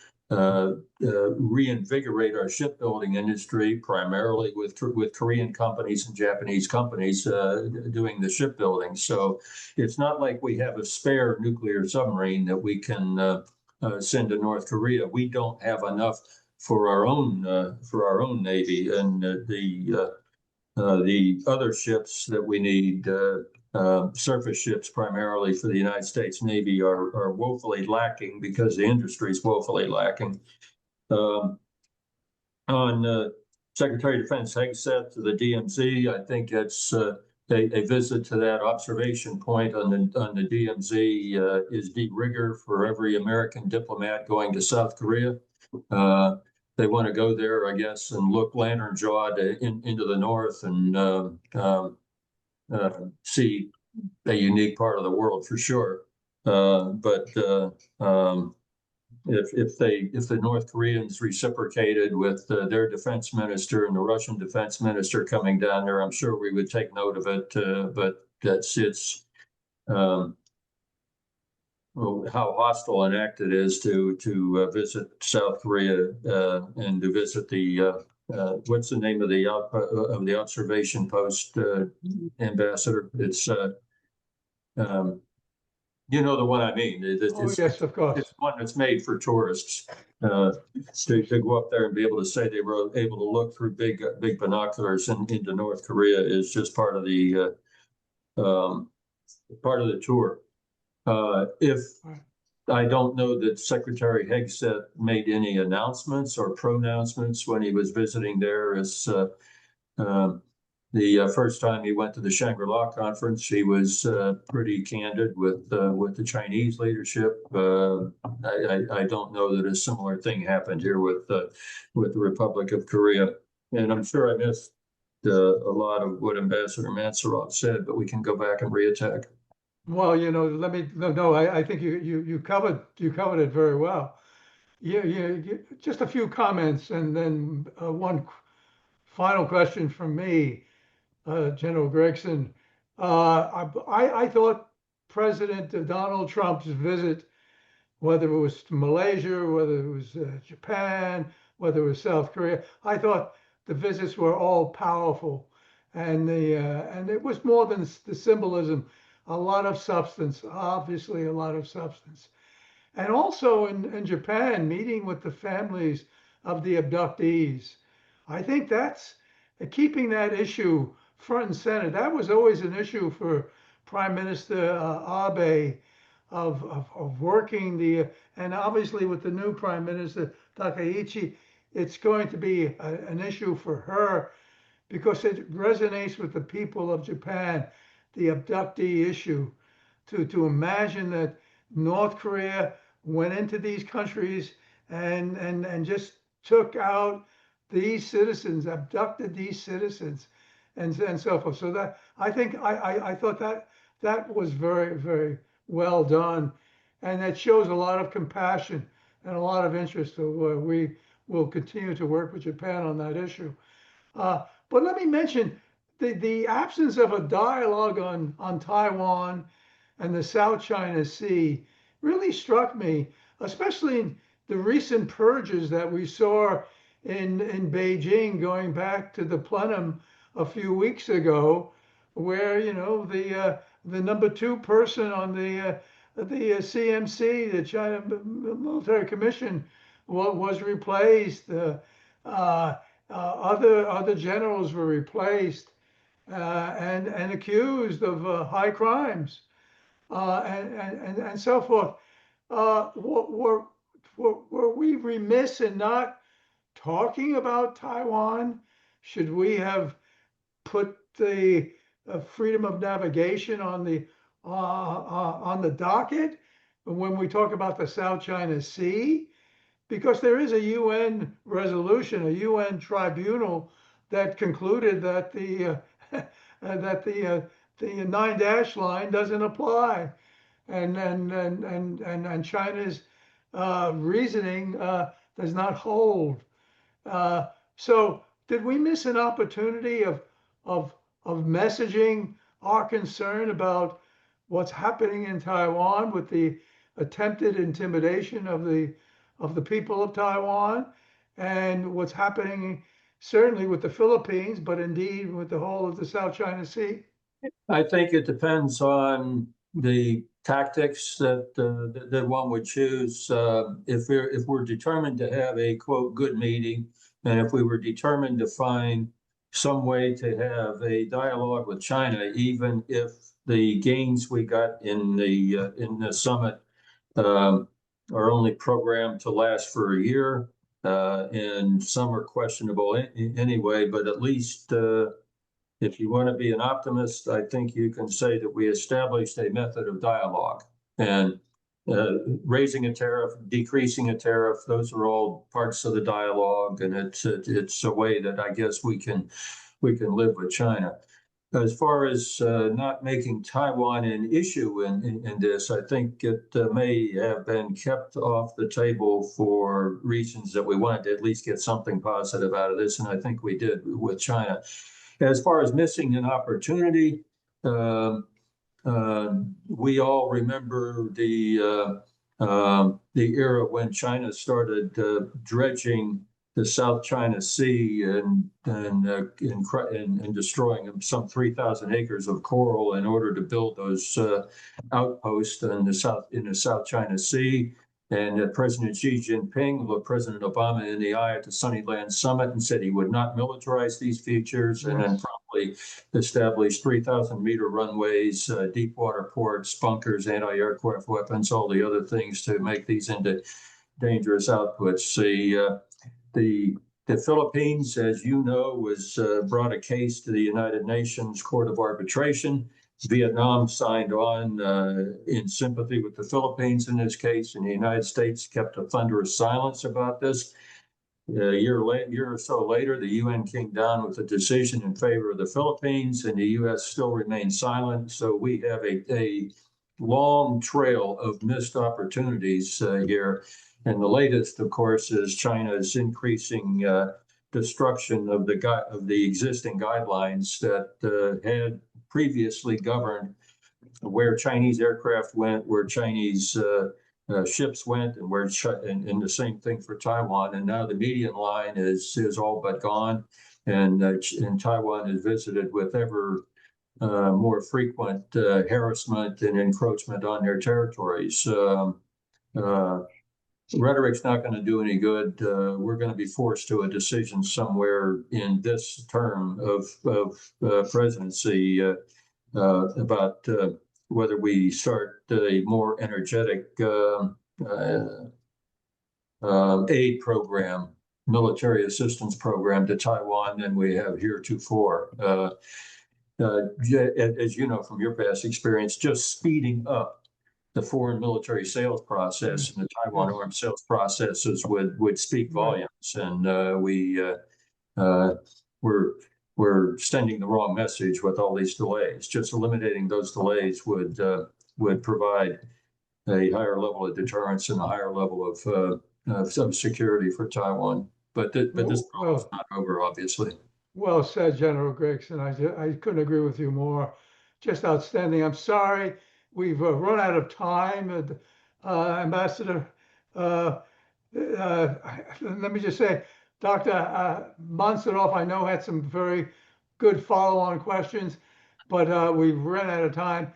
reinvigorate our shipbuilding industry, primarily with Korean companies and Japanese companies doing the shipbuilding. So it's not like we have a spare nuclear submarine that we can send to North Korea. We don't have enough for our own Navy, and the other ships that we need, surface ships primarily for the United States Navy, are woefully lacking because the industry is woefully lacking. On Secretary of Defense Hegseth to the DMZ, I think it's a visit to that observation point on the DMZ is de rigueur for every American diplomat going to South Korea. They want to go there, I guess, and look lantern-jawed into the north and see a unique part of the world for sure. But if the North Koreans reciprocated with their defense minister and the Russian defense minister coming down there, I'm sure we would take note of it. But it's how hostile an act it is to visit South Korea and to visit the what's the name of the observation post, Ambassador? It's you know the one I mean. Yes, of course. It's one that's made for tourists to go up there and be able to say they were able to look through big binoculars into North Korea is just part of the tour. If I don't know that Secretary Hegseth made any announcements or pronouncements when he was visiting there. As the first time he went to the Shangri-La conference, he was pretty candid with the Chinese leadership. I don't know that a similar thing happened here with the Republic of Korea, and I'm sure I missed a lot of what Ambassador Mansourov said, but we can go back and reattack. Well, I think you covered it very well. Yeah, just a few comments, and then one final question from me, General Gregson. I thought President Donald Trump's visit, whether it was to Malaysia, whether it was Japan, whether it was South Korea, I thought the visits were all powerful, and it was more than the symbolism. A lot of substance, obviously a lot of substance. And also in Japan, meeting with the families of the abductees. I think that's keeping that issue front and center. That was always an issue for Prime Minister Abe of working and obviously with the new Prime Minister Takaichi, it's going to be an issue for her because it resonates with the people of Japan. The abductee issue, to imagine that North Korea went into these countries and just took out these citizens, abducted these citizens, and so forth. So that I think I thought that was very, very well done, and that shows a lot of compassion and a lot of interest. So we will continue to work with Japan on that issue. But let me mention the absence of a dialogue on Taiwan and the South China Sea really struck me, especially in the recent purges that we saw in Beijing, going back to the plenum a few weeks ago, where the number 2 person on the CMC, the China Military Commission, was replaced. Other generals were replaced. And accused of high crimes and so forth. were we remiss in not talking about Taiwan? Should we have put the freedom of navigation on the docket when we talk about the South China Sea? Because there is a UN resolution, a UN tribunal that concluded that the 9-dash line doesn't apply, and China's reasoning does not hold. So did we miss an opportunity of messaging our concern about what's happening in Taiwan with the attempted intimidation of the people of Taiwan, and what's happening certainly with the Philippines, but indeed with the whole of the South China Sea? I think it depends on the tactics that one would choose. If we're determined to have a quote good meeting, and if we were determined to find some way to have a dialogue with China, even if the gains we got in the summit are only programmed to last for a year, and some are questionable anyway, but at least if you want to be an optimist, I think you can say that we established a method of dialogue, and raising a tariff, decreasing a tariff, those are all parts of the dialogue, and it's a way that I guess we can live with China. As far as not making Taiwan an issue in this, I think it may have been kept off the table for reasons that we wanted to at least get something positive out of this, and I think we did with China. As far as missing an opportunity, we all remember the era when China started dredging the South China Sea and destroying some 3,000 acres of coral in order to build those outposts in the South China Sea. And President Jin-Ping looked President Obama in the eye at the Sunnyland Summit and said he would not militarize these features, and then promptly established 3,000-meter runways, deep water ports, bunkers, anti-aircraft weapons, all the other things to make these into dangerous outputs. The Philippines, as you know, was brought a case to the United Nations Court of Arbitration. Vietnam signed on in sympathy with the Philippines in this case, and the United States kept a thunderous silence about this. A year or so later, the UN came down with a decision in favor of the Philippines, and the U.S. still remains silent. So we have a long trail of missed opportunities here. And the latest, of course, is China's increasing destruction of the existing guidelines that had previously governed where Chinese aircraft went, where Chinese ships went, and and the same thing for Taiwan. And now the median line is all but gone, and Taiwan is visited with ever more frequent harassment and encroachment on their territories. Rhetoric's not going to do any good. We're going to be forced to a decision somewhere in this term of presidency about whether we start a more energetic aid program, military assistance program to Taiwan than we have heretofore. As you know from your past experience, just speeding up the foreign military sales process and the Taiwan arms sales processes would speak volumes, and we're sending the wrong message with all these delays. Just eliminating those delays would provide a higher level of deterrence and a higher level of security for Taiwan. But this problem is not over, obviously. Well said, General Gregson. I couldn't agree with you more. Just outstanding. I'm sorry we've run out of time. Ambassador, let me just say, Dr. Mansourov, I know had some very good follow-on questions, but we've run out of time.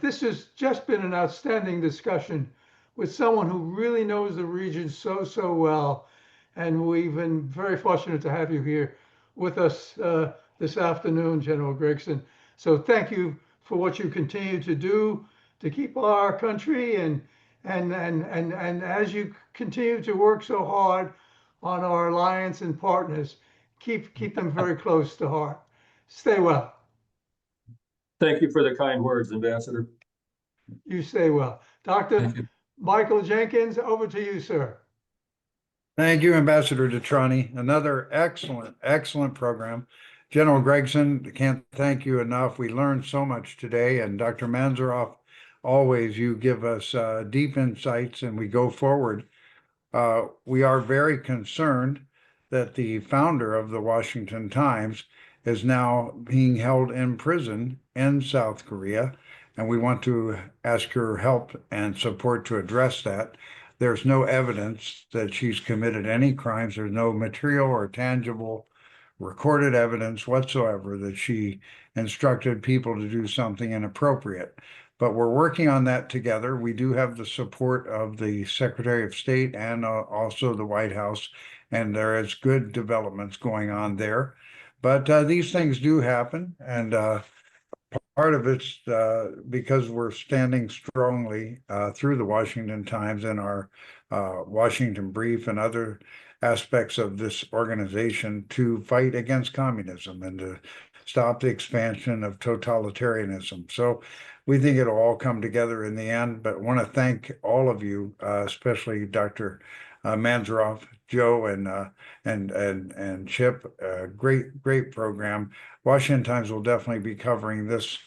This has just been an outstanding discussion with someone who really knows the region so well. And we've been very fortunate to have you here with us this afternoon, General Gregson. So thank you for what you continue to do to keep our country and And as you continue to work so hard on our alliance and partners, keep them very close to heart. Stay well. Thank you for the kind words, Ambassador. You stay well. Thank Dr. you. Michael Jenkins, over to you, sir. Thank you, Ambassador DeTrani. Another excellent program. General Gregson, can't thank you enough. We learned so much today. And Dr. Mansourov, always you give us deep insights and we go forward. We are very concerned that the founder of the Washington Times is now being held in prison in South Korea. And we want to ask your help and support to address that. There's no evidence that she's committed any crimes. There's no material or tangible recorded evidence whatsoever that she instructed people to do something inappropriate. But we're working on that together. We do have the support of the Secretary of State and also the White House, and there is good developments going on there. But these things do happen, and part of it's because we're standing strongly through the Washington Times and our Washington Brief and other aspects of this organization to fight against communism and to stop the expansion of totalitarianism. So we think it'll all come together in the end, but want to thank all of you, especially Dr. Mansourov, Joe, and Chip. Great program. Washington Times will definitely be covering this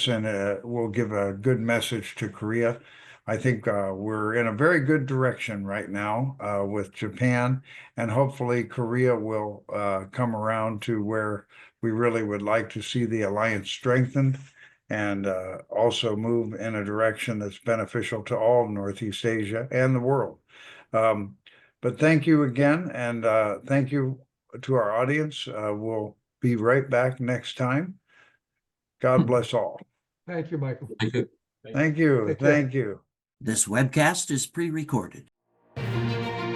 and will give a good message to Korea. I think we're in a very good direction right now with Japan, and hopefully Korea will come around to where we really would like to see the alliance strengthened and also move in a direction that's beneficial to all of Northeast Asia and the world. But thank you again, and thank you to our audience. We'll be right back next time. God bless all. Thank you, Michael. Thank you. Thank you. Take care. Thank you. This webcast is pre-recorded.